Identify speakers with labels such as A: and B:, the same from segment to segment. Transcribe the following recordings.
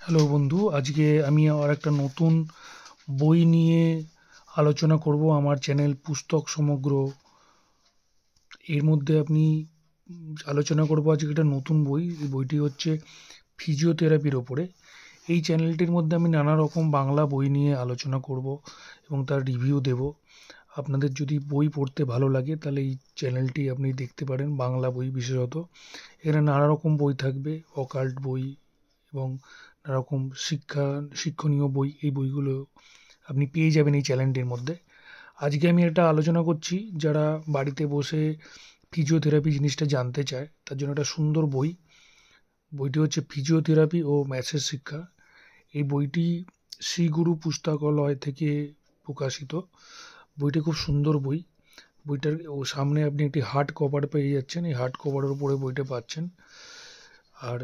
A: Hello বন্ধু, আজকে আমি আর একটা নতুন বই নিয়ে আলোচনা করব। আমার চ্যানেল পুস্তক সমগ্র এর মধ্যে আপনি আলোচনা করব আজকে একটা নতুন বই। এই বইটি হচ্ছে ফিজিওথেরাপির ওপরে। এই চ্যানেলটির মধ্যে আমি নানা রকম বাংলা বই নিয়ে আলোচনা করব এবং তার রিভিউ দেব। আপনাদের যদি বই পড়তে ভালো লাগে তাহলে এই চ্যানেলটি আপনি দেখতে পারেন, বাংলা বই বিশেষত। এখানে নানা রকম বই থাকবে, অকাল্ট বই এবং নানা রকম শিক্ষণীয় বই। এই বইগুলো আপনি পেয়ে যাবেন এই চ্যানেলটির মধ্যে। আজকে আমি একটা আলোচনা করছি, যারা বাড়িতে বসে ফিজিওথেরাপি জিনিসটা জানতে চায় তার জন্য একটা সুন্দর বই। বইটি হচ্ছে ফিজিওথেরাপি ও ম্যাসেজ শিক্ষা। এই বইটি শ্রী গুরু পুস্তকালয় থেকে প্রকাশিত। বইটি খুব সুন্দর বই। বইটার সামনে আপনি একটি হার্ড কভার পেয়ে যাচ্ছেন, এই হার্ড কভারের উপরে বইটা পাচ্ছেন, আর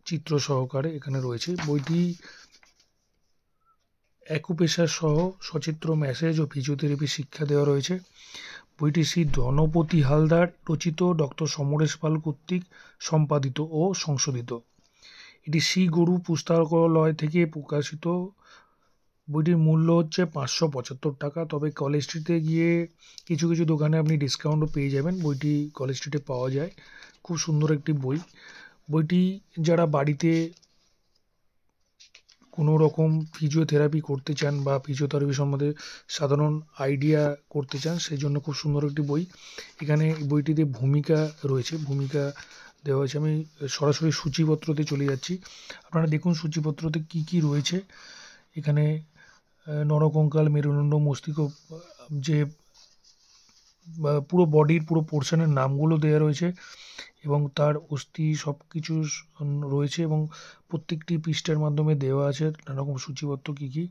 A: চিত্র সহকারে এখানে রয়েছে। বইটি অ্যাকুপ্রেশার সহ সচিত্র ম্যাসেজ ও ফিজিওথেরাপি শিক্ষা দেওয়া রয়েছে। বইটি শ্রী ধনপতি হালদার রচিত, ডক্টর সমরেশ পাল কর্তৃক সম্পাদিত ও সংশোধিত। এটি শ্রী গুরু পুস্তকালয় থেকে প্রকাশিত। বইটির মূল্য হচ্ছে 575 টাকা। তবে কলেজ স্ট্রিটে গিয়ে কিছু কিছু দোকানে আপনি ডিসকাউন্টও পেয়ে যাবেন। বইটি কলেজ স্ট্রিটে পাওয়া যায়। খুব সুন্দর একটি বই। বইটি যারা বাড়িতে কোনো রকম ফিজিওথেরাপি করতে চান বা ফিজিওথেরাপি সম্বন্ধে সাধারণ আইডিয়া করতে চান, সেই জন্য খুব সুন্দর একটি বই। এখানে বইটিতে ভূমিকা রয়েছে, ভূমিকা দেওয়া হয়েছে। আমি সরাসরি সূচিপত্রতে চলে যাচ্ছি। আপনারা দেখুন সূচিপত্রতে কি কি রয়েছে। এখানে নরকঙ্কাল, মেরুদণ্ড, মস্তিষ্ক, যে পুরো বডির পুরো পোর্শনের নামগুলো দেওয়া রয়েছে এবং তার অস্থি সব কিছু রয়েছে, এবং প্রত্যেকটি পৃষ্ঠার মাধ্যমে দেওয়া আছে নানারকম সূচিপত্র কী কী।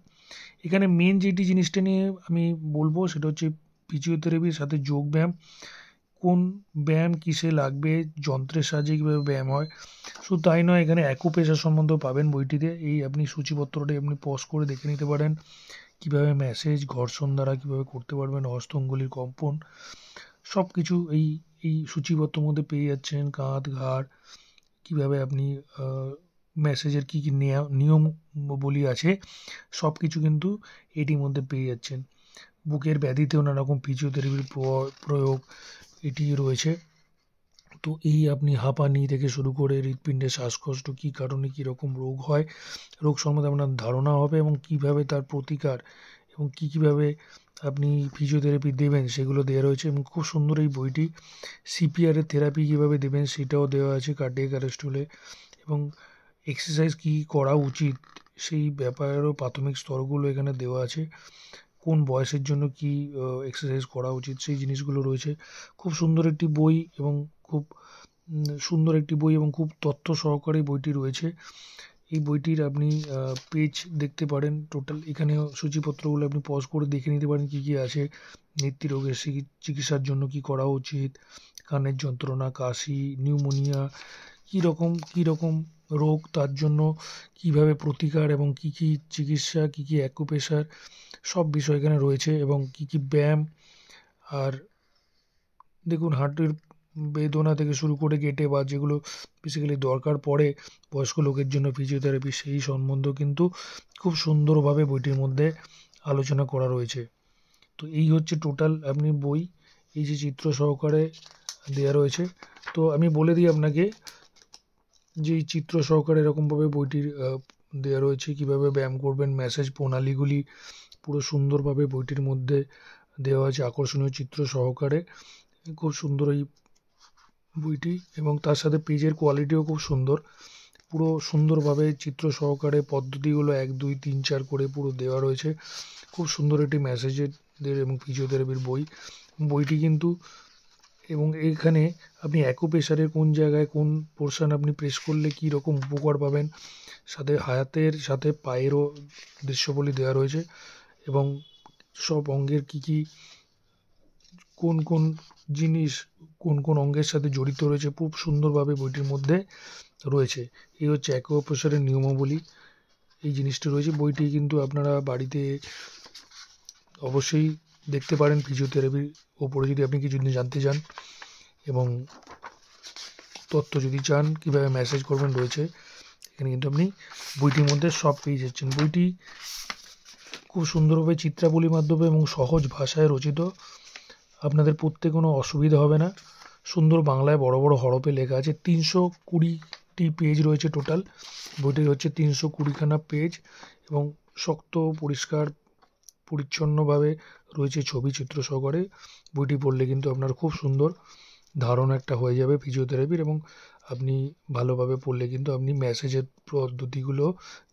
A: এখানে মেন যেটি জিনিসটা নিয়ে আমি বলবো সেটা হচ্ছে ফিজিওথেরাপির সাথে যোগ ব্যায়াম। কোন ব্যায়াম কিসে লাগবে, যন্ত্রের সাহায্যে কীভাবে ব্যায়াম হয়। শুধু তাই নয়, এখানে অ্যাকুপ্রেশার সম্বন্ধেও পাবেন বইটিতে। এই আপনি সূচিপত্রটি আপনি পজ করে দেখে নিতে পারেন, কীভাবে ম্যাসেজ ঘর্ষণ দ্বারা কীভাবে করতে পারবেন, হস্তাঙ্গুলির কম্পন সব কিছু এই এই সূচিপত্রের মধ্যে পেয়ে যাচ্ছেন। কাঁধ, ঘাড়, কীভাবে আপনি ম্যাসেজের কী কী নিয়মবলী আছে সব কিছু কিন্তু এটির মধ্যে পেয়ে যাচ্ছেন। বুকের ব্যাধিতেও নানারকম ফিজিওথেরাপির প্রয়োগ এটি রয়েছে। তো এই আপনি হাঁপানি থেকে শুরু করে হৃৎপিণ্ডের শ্বাসকষ্ট কী কারণে কীরকম রোগ হয়, রোগ সম্বন্ধে আপনার ধারণা হবে, এবং কীভাবে তার প্রতিকার এবং কীভাবে আপনি ফিজিওথেরাপি দেবেন সেগুলো দেওয়া রয়েছে। এবং খুব সুন্দর এই বইটি। সিপিআরের থেরাপি কীভাবে দেবেন সেটাও দেওয়া আছে, কার্ডিয়াক অ্যারেস্ট হলে, এবং এক্সারসাইজ কী করা উচিত সেই ব্যাপারেরও প্রাথমিক স্তরগুলো এখানে দেওয়া আছে। কোন বয়সের জন্য কী এক্সারসাইজ করা উচিত সেই জিনিসগুলো রয়েছে। খুব সুন্দর একটি বই এবং খুব সুন্দর একটি বই এবং খুব তথ্য সহকারে বইটি রয়েছে। এই বইটির আপনি পেজ দেখতে পারেন টোটাল। এখানে সূচিপত্রগুলো আপনি পজ করে দেখে নিতে পারেন কী কী আছে। নেত্রী রোগের চিকিৎসার জন্য কী করা উচিত, কানের যন্ত্রণা, কাশি, নিউমোনিয়া, কী রকম রোগ, তার জন্য কীভাবে প্রতিকার এবং কী কী চিকিৎসা, কী কী অ্যাকুপ্রেশার সব বিষয় এখানে রয়েছে, এবং কী কী ব্যায়াম। আর দেখুন হাঁটুর বেদনা থেকে শুরু করে গেঁটে বা যেগুলো বেসিক্যালি দরকার পড়ে বয়স্ক লোকের জন্য ফিজিওথেরাপি, সেই সম্বন্ধেও কিন্তু খুব সুন্দরভাবে বইটির মধ্যে আলোচনা করা রয়েছে। তো এই হচ্ছে টোটাল আপনি বই, এই যে চিত্র সহকারে দেওয়া রয়েছে। তো আমি বলে দিই আপনাকে যে এই চিত্র সহকারে এরকমভাবে বইটির দেওয়া রয়েছে, কীভাবে ব্যায়াম করবেন, ম্যাসেজ প্রণালীগুলি পুরো সুন্দরভাবে বইটির মধ্যে দেওয়া আছে আকর্ষণীয় চিত্র সহকারে। খুব সুন্দর এই বইটি, এবং তার সাথে পেজের কোয়ালিটিও খুব সুন্দর। পুরো সুন্দরভাবে চিত্র সহকারে পদ্ধতিগুলো 1, 2, 3, 4 করে পুরো দেওয়া রয়েছে। খুব সুন্দর একটি ম্যাসেজের এবং ফিজিওথেরাপির বই। বইটি কিন্তু, এবং এইখানে আপনি অ্যাকুপ্রেশারের কোন জায়গায় কোন পোর্শন আপনি প্রেস করলে কী রকম উপকার পাবেন, সাথে হাতের সাথে পায়েরও দৃশ্যবলী দেওয়া রয়েছে, এবং সব অঙ্গের কী কী কোন কোন জিনিস কোন কোন অঙ্গের সাথে জড়িত রয়েছে খুব সুন্দরভাবে বইটির মধ্যে রয়েছে। এই হচ্ছে অ্যাকুপ্রেশারের নিয়মাবলী, এই জিনিসটি রয়েছে। বইটি কিন্তু আপনারা বাড়িতে অবশ্যই দেখতে পারেন ফিজিওথেরাপির ওপরে যদি আপনি কিছু জানতে চান, এবং তথ্য যদি চান কীভাবে ম্যাসেজ করবেন রয়েছে। এখানে কিন্তু আপনি বইটির মধ্যে সব পেয়ে যাচ্ছেন। বইটি খুব সুন্দরভাবে চিত্রাবলীর মাধ্যমে এবং সহজ ভাষায় রচিত। আপনাদের পড়তে কোনো অসুবিধা হবে না। সুন্দর বাংলায় বড় বড় হরফে লেখা আছে। 320টি পেজ রয়েছে টোটাল। বইটি হচ্ছে 320খানা পেজ এবং শক্ত পরিষ্কার পরিচ্ছন্নভাবে রয়েছে ছবি চিত্র সহকারে। বইটি পড়লে কিন্তু আপনার খুব সুন্দর ধারণা একটা হয়ে যাবে ফিজিওথেরাপির, এবং আপনি ভালোভাবে পড়লে কিন্তু আপনি ম্যাসেজের পদ্ধতিগুলো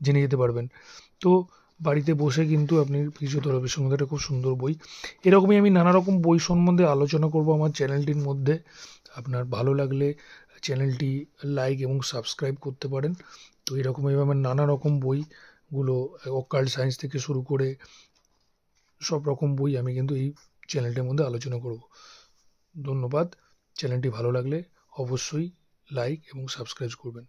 A: জেনে যেতে পারবেন। তো বাড়িতে বসে কিন্তু আপনি ফিজিওথেরাপির সম্বন্ধে একটা খুব সুন্দর বই। এরকমই আমি নানা রকম বই সম্বন্ধে আলোচনা করব আমার চ্যানেলটির মধ্যে। আপনার ভালো লাগলে চ্যানেলটি লাইক এবং সাবস্ক্রাইব করতে পারেন। তো এরকমভাবে আমার নানা রকম বইগুলো অকাল্ট সায়েন্স থেকে শুরু করে সব রকম বই আমি কিন্তু এই চ্যানেলটির মধ্যে আলোচনা করব। ধন্যবাদ। চ্যানেলটি ভালো লাগলে অবশ্যই লাইক এবং সাবস্ক্রাইব করবেন।